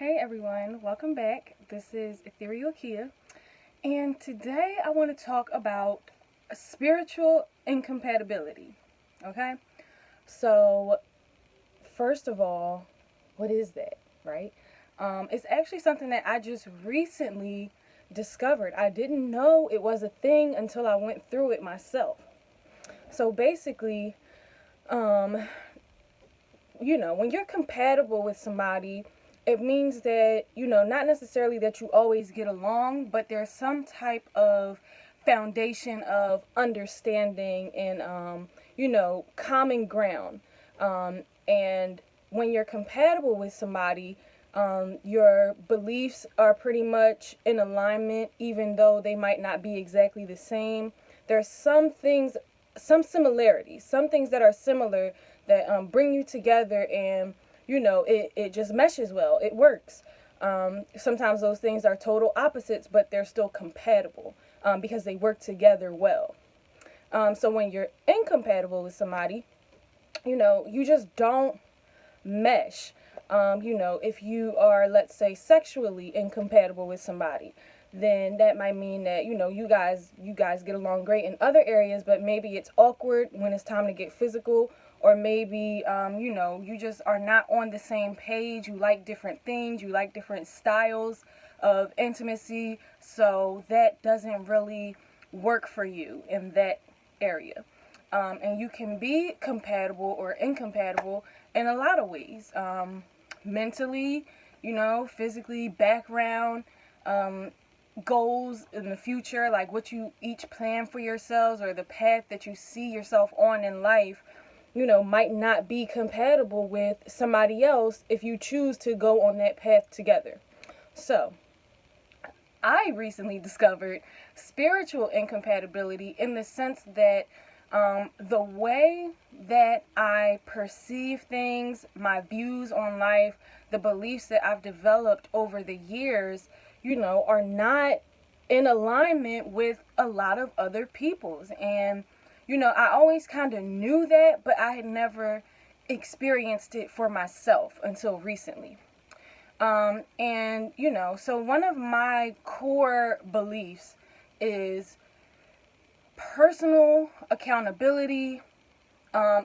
Hey everyone, welcome back. This is Ethereal Kia, and today I want to talk about spiritual incompatibility. Okay, so first of all, what is that, right? It's actually something that I just recently discovered. I didn't know it was a thing until I went through it myself. So basically, um, when you're compatible with somebody, it means that, not necessarily that you always get along, but there's some type of foundation of understanding and, common ground. And when you're compatible with somebody, your beliefs are pretty much in alignment, even though they might not be exactly the same. There's some similarities, some things that are similar that bring you together, and it just meshes well. It works. Sometimes those things are total opposites, but they're still compatible because they work together well. So when you're incompatible with somebody, you just don't mesh. If you are, let's say, sexually incompatible with somebody, then that might mean that you guys get along great in other areas, but maybe it's awkward when it's time to get physical, or maybe you just are not on the same page. You like different things, you like different styles of intimacy, so that doesn't really work for you in that area. And you can be compatible or incompatible in a lot of ways. Mentally, physically, background, goals in the future, like what you each plan for yourselves, or the path that you see yourself on in life, might not be compatible with somebody else if you choose to go on that path together. So, I recently discovered spiritual incompatibility in the sense that the way that I perceive things, my views on life, the beliefs that I've developed over the years, are not in alignment with a lot of other people's. And, I always kind of knew that, but I had never experienced it for myself until recently. So one of my core beliefs is personal accountability,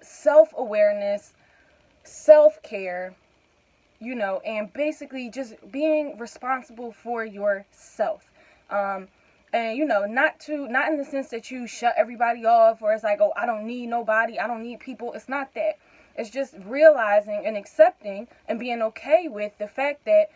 self-awareness, self-care, and basically just being responsible for yourself. And not in the sense that you shut everybody off, or it's like, oh, I don't need nobody, I don't need people. It's not that. It's just realizing and accepting and being okay with the fact that,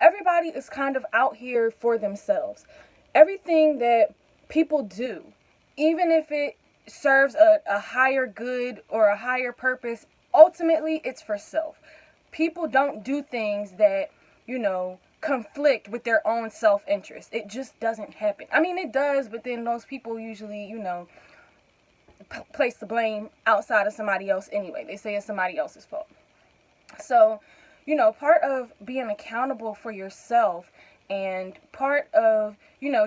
everybody is kind of out here for themselves. Everything that people do, even if it serves a higher good or a higher purpose, ultimately it's for self. People don't do things that, conflict with their own self-interest. It just doesn't happen. I mean, it does, but then those people usually, place the blame outside of somebody else anyway. They say it's somebody else's fault. So, part of being accountable for yourself, and part of,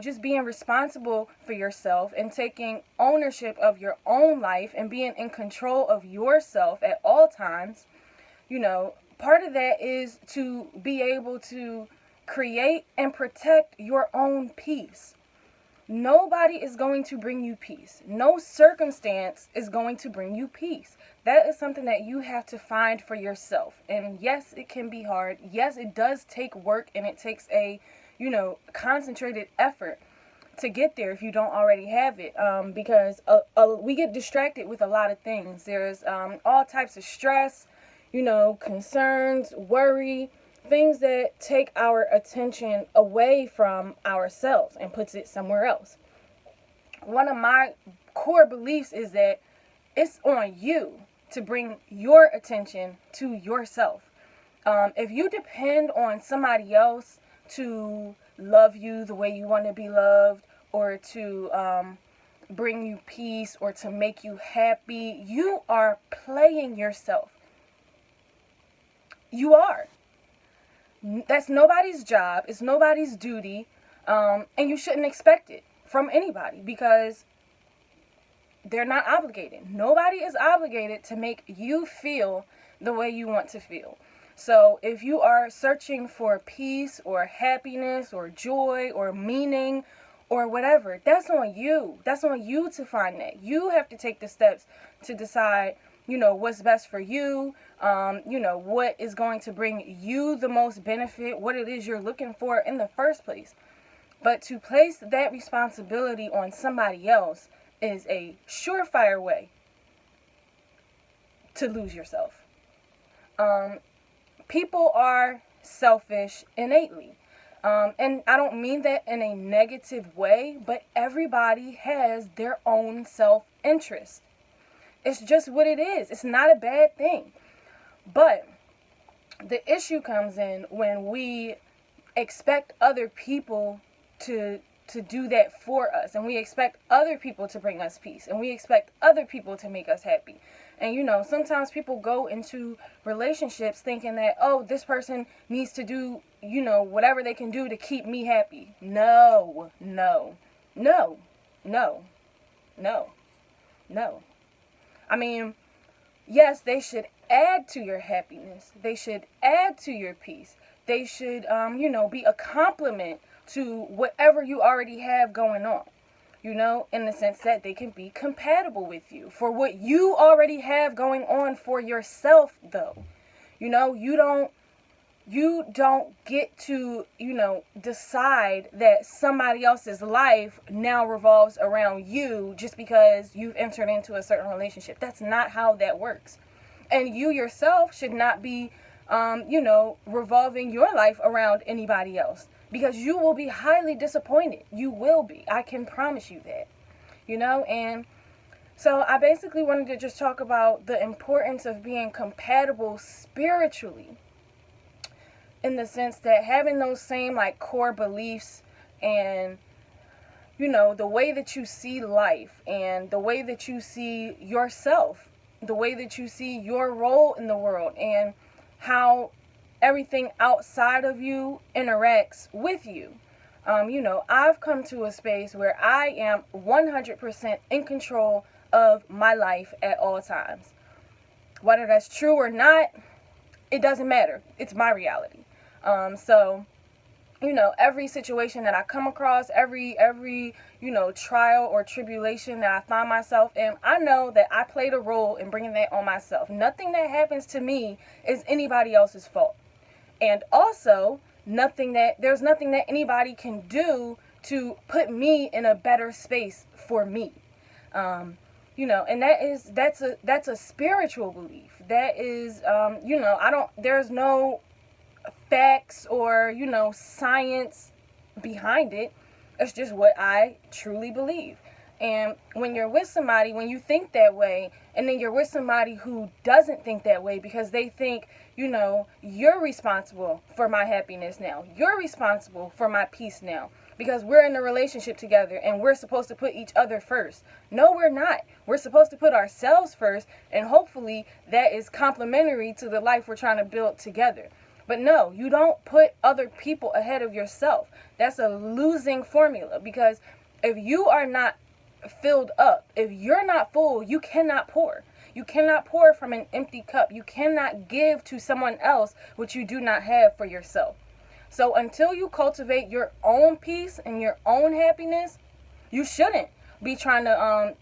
just being responsible for yourself and taking ownership of your own life and being in control of yourself at all times, part of that is to be able to create and protect your own peace. Nobody is going to bring you peace. No circumstance is going to bring you peace. That is something that you have to find for yourself. And yes, it can be hard. Yes, it does take work, and it takes a, concentrated effort to get there if you don't already have it. Because we get distracted with a lot of things. There's all types of stress, concerns, worry, things that take our attention away from ourselves and puts it somewhere else. One of my core beliefs is that it's on you to bring your attention to yourself. If you depend on somebody else to love you the way you want to be loved, or to bring you peace, or to make you happy, you are playing yourself. You are. That's nobody's job. It's nobody's duty. And you shouldn't expect it from anybody, because they're not obligated. Nobody is obligated to make you feel the way you want to feel. So if you are searching for peace or happiness or joy or meaning or whatever, that's on you. That's on you to find that. You have to take the steps to decide, what's best for you, what is going to bring you the most benefit, what it is you're looking for in the first place. But to place that responsibility on somebody else is a surefire way to lose yourself. People are selfish innately. And I don't mean that in a negative way, but everybody has their own self-interest. It's just what it is. It's not a bad thing. But the issue comes in when we expect other people to do that for us, and we expect other people to bring us peace, and we expect other people to make us happy. And sometimes people go into relationships thinking that, oh, this person needs to do whatever they can do to keep me happy. No. I mean, yes, they should add to your happiness. They should add to your peace. They should be a complement to whatever you already have going on, in the sense that they can be compatible with you for what you already have going on for yourself, though. You don't get to, decide that somebody else's life now revolves around you just because you've entered into a certain relationship. That's not how that works. And you yourself should not be, revolving your life around anybody else, because you will be highly disappointed. You will be. I can promise you that. And so I basically wanted to just talk about the importance of being compatible spiritually, in the sense that having those same core beliefs and the way that you see life and the way that you see yourself, the way that you see your role in the world, and how everything outside of you interacts with you. I've come to a space where I am 100% in control of my life at all times. Whether that's true or not, it doesn't matter. It's my reality. So every situation that I come across, every trial or tribulation that I find myself in, I know that I played a role in bringing that on myself. Nothing that happens to me is anybody else's fault. And also, there's nothing that anybody can do to put me in a better space for me. And that's a spiritual belief. That is, there's no facts or, science behind it. It's just what I truly believe. And when you're with somebody, when you think that way, and then you're with somebody who doesn't think that way because they think, you're responsible for my happiness now. You're responsible for my peace now because we're in a relationship together and we're supposed to put each other first. No, we're not. We're supposed to put ourselves first, and hopefully that is complementary to the life we're trying to build together. But no, you don't put other people ahead of yourself. That's a losing formula, because if you are not filled up, if you're not full, you cannot pour. You cannot pour from an empty cup. You cannot give to someone else what you do not have for yourself. So until you cultivate your own peace and your own happiness, you shouldn't be trying to,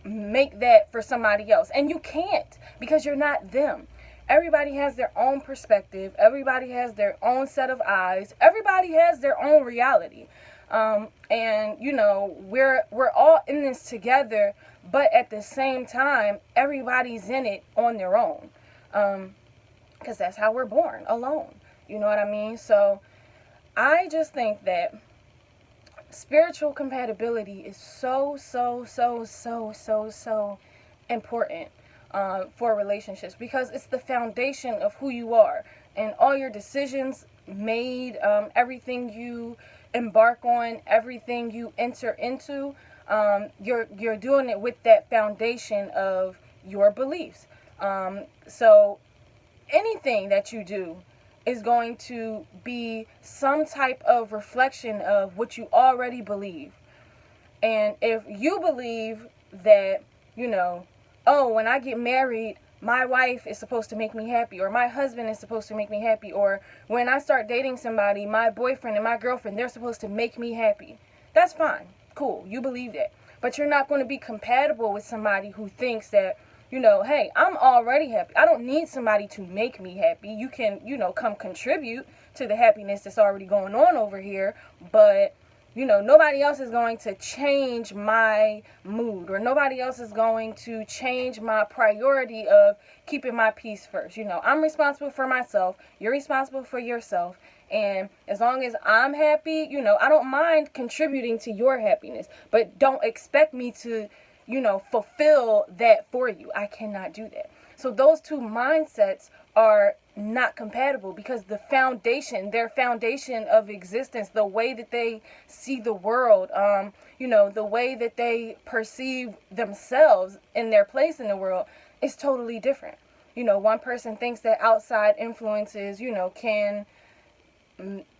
make that for somebody else. And you can't, because you're not them. Everybody has their own perspective. Everybody has their own set of eyes. Everybody has their own reality. And we're all in this together, but at the same time, everybody's in it on their own. Because that's how we're born, alone. You know what I mean? So I just think that spiritual compatibility is so important for relationships, because it's the foundation of who you are, and all your decisions made, everything you embark on, everything you enter into, you're doing it with that foundation of your beliefs. So anything that you do is going to be some type of reflection of what you already believe. And if you believe that, oh, when I get married, my wife is supposed to make me happy, or my husband is supposed to make me happy, or when I start dating somebody, my boyfriend and my girlfriend, they're supposed to make me happy. That's fine. Cool. You believe that. But you're not going to be compatible with somebody who thinks that, hey, I'm already happy. I don't need somebody to make me happy. You can, come contribute to the happiness that's already going on over here, but nobody else is going to change my mood, or nobody else is going to change my priority of keeping my peace first. I'm responsible for myself. You're responsible for yourself. And as long as I'm happy, I don't mind contributing to your happiness, but don't expect me to, fulfill that for you. I cannot do that. So those two mindsets are not compatible, because their foundation of existence, the way that they see the world, the way that they perceive themselves in their place in the world is totally different. One person thinks that outside influences, can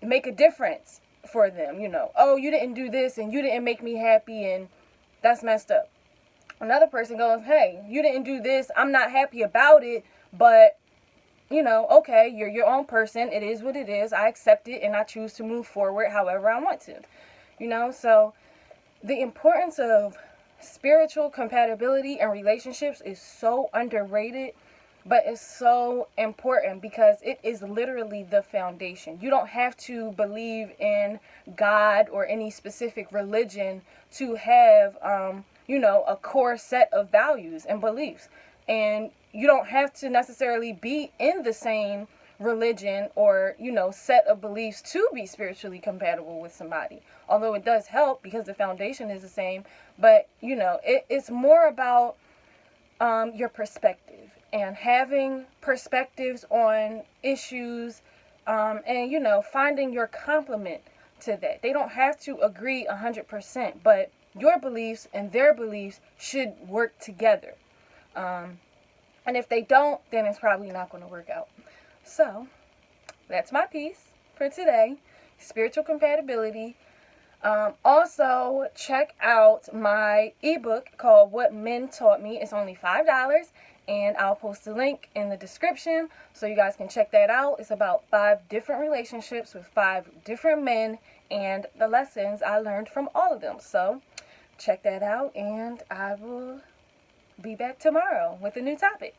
make a difference for them. Oh, you didn't do this and you didn't make me happy, and that's messed up. Another person goes, hey, you didn't do this, I'm not happy about it, but okay, you're your own person. It is what it is. I accept it and I choose to move forward however I want to. So the importance of spiritual compatibility and relationships is so underrated, but it's so important because it is literally the foundation. You don't have to believe in God or any specific religion to have, a core set of values and beliefs. And you don't have to necessarily be in the same religion or, set of beliefs to be spiritually compatible with somebody. Although it does help because the foundation is the same. But, it's more about your perspective and having perspectives on issues and, finding your complement to that. They don't have to agree 100%, but your beliefs and their beliefs should work together. And if they don't, then it's probably not going to work out. So, that's my piece for today. Spiritual compatibility. Also, check out my ebook called What Men Taught Me. It's only $5, and I'll post a link in the description so you guys can check that out. It's about 5 different relationships with 5 different men and the lessons I learned from all of them. So, check that out, and I will be back tomorrow with a new topic.